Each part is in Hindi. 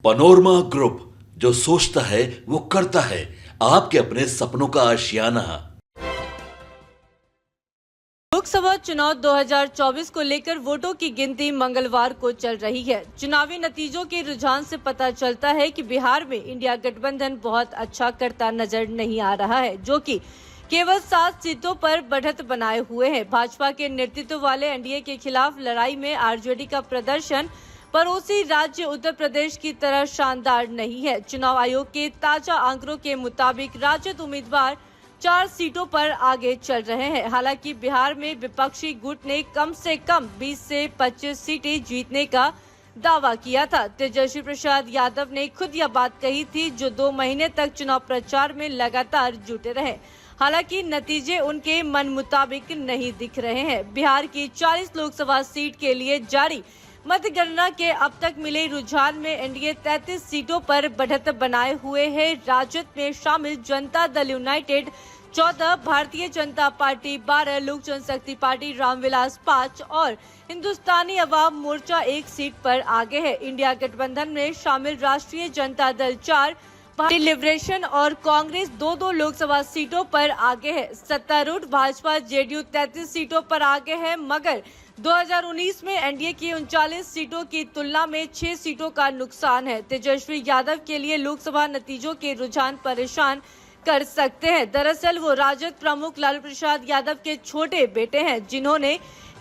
पनोरमा ग्रुप, जो सोचता है वो करता है। आपके अपने सपनों का आशियाना। लोकसभा चुनाव 2024 को लेकर वोटों की गिनती मंगलवार को चल रही है। चुनावी नतीजों के रुझान से पता चलता है कि बिहार में इंडिया गठबंधन बहुत अच्छा करता नजर नहीं आ रहा है, जो कि केवल 7 सीटों पर बढ़त बनाए हुए है। भाजपा के नेतृत्व वाले एनडीए के खिलाफ लड़ाई में आरजेडी का प्रदर्शन पड़ोसी राज्य उत्तर प्रदेश की तरह शानदार नहीं है। चुनाव आयोग के ताजा आंकड़ों के मुताबिक राजद उम्मीदवार 4 सीटों पर आगे चल रहे हैं। हालांकि बिहार में विपक्षी गुट ने कम से कम 20 से 25 सीटें जीतने का दावा किया था। तेजस्वी प्रसाद यादव ने खुद यह बात कही थी, जो 2 महीने तक चुनाव प्रचार में लगातार जुटे रहे। हालांकि नतीजे उनके मन मुताबिक नहीं दिख रहे हैं। बिहार की 40 लोकसभा सीट के लिए जारी मतगणना के अब तक मिले रुझान में एनडीए 33 सीटों पर बढ़त बनाए हुए है। राजद में शामिल जनता दल यूनाइटेड 14, भारतीय जनता पार्टी 12, लोक जनशक्ति पार्टी रामविलास 5 और हिंदुस्तानी अवाम मोर्चा 1 सीट पर आगे है। इंडिया गठबंधन में शामिल राष्ट्रीय जनता दल 4, पार्टी लिबरेशन और कांग्रेस 2-2 लोकसभा सीटों पर आगे है। सत्तारूढ़ भाजपा जेडीयू 33 सीटों पर आगे है, मगर 2019 में एनडीए की 39 सीटों की तुलना में 6 सीटों का नुकसान है। तेजस्वी यादव के लिए लोकसभा नतीजों के रुझान परेशान कर सकते हैं। दरअसल वो राजद प्रमुख लालू प्रसाद यादव के छोटे बेटे हैं, जिन्होंने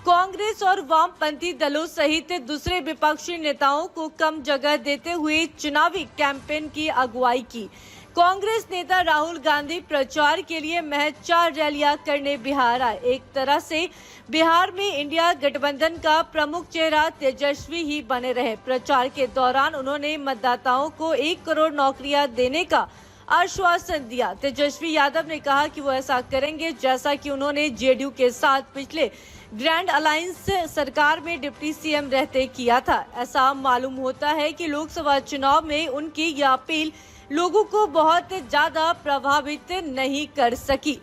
कांग्रेस और वामपंथी दलों सहित दूसरे विपक्षी नेताओं को कम जगह देते हुए चुनावी कैंपेन की अगुवाई की। कांग्रेस नेता राहुल गांधी प्रचार के लिए महज 4 रैलियां करने बिहार आए। एक तरह से बिहार में इंडिया गठबंधन का प्रमुख चेहरा तेजस्वी ही बने रहे। प्रचार के दौरान उन्होंने मतदाताओं को 1 करोड़ नौकरियां देने का आश्वासन दिया। तेजस्वी यादव ने कहा कि वो ऐसा करेंगे, जैसा कि उन्होंने जेडीयू के साथ पिछले ग्रैंड अलायंस सरकार में डिप्टी सीएम रहते किया था। ऐसा मालूम होता है कि लोकसभा चुनाव में उनकी यह अपील लोगों को बहुत ज्यादा प्रभावित नहीं कर सकी।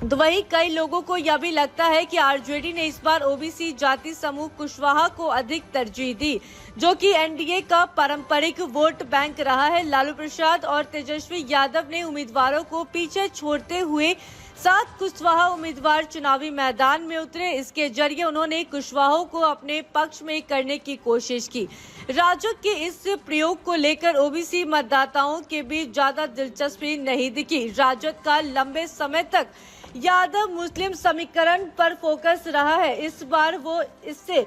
तो वहीं कई लोगों को यह भी लगता है कि आरजेडी ने इस बार ओबीसी जाति समूह कुशवाहा को अधिक तरजीह दी, जो कि एनडीए का पारंपरिक वोट बैंक रहा है। लालू प्रसाद और तेजस्वी यादव ने उम्मीदवारों को पीछे छोड़ते हुए 7 कुशवाहा उम्मीदवार चुनावी मैदान में उतरे। इसके जरिए उन्होंने कुशवाहों को अपने पक्ष में करने की कोशिश की। राजद के इस प्रयोग को लेकर ओबीसी मतदाताओं के बीच ज्यादा दिलचस्पी नहीं दिखी। राजद का लंबे समय तक यादव मुस्लिम समीकरण पर फोकस रहा है। इस बार वो इससे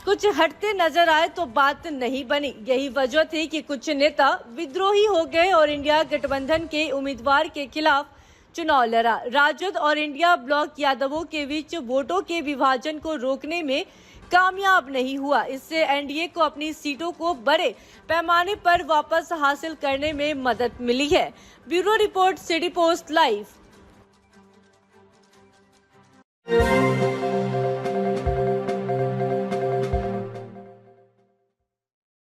कुछ हटते नजर आए तो बात नहीं बनी। यही वजह थी कि कुछ नेता विद्रोही हो गए और इंडिया गठबंधन के उम्मीदवार के खिलाफ चुनाव लड़ा। राजद और इंडिया ब्लॉक यादवों के बीच वोटों के विभाजन को रोकने में कामयाब नहीं हुआ। इससे एनडीए को अपनी सीटों को बड़े पैमाने पर वापस हासिल करने में मदद मिली है। Bureau report, city post live.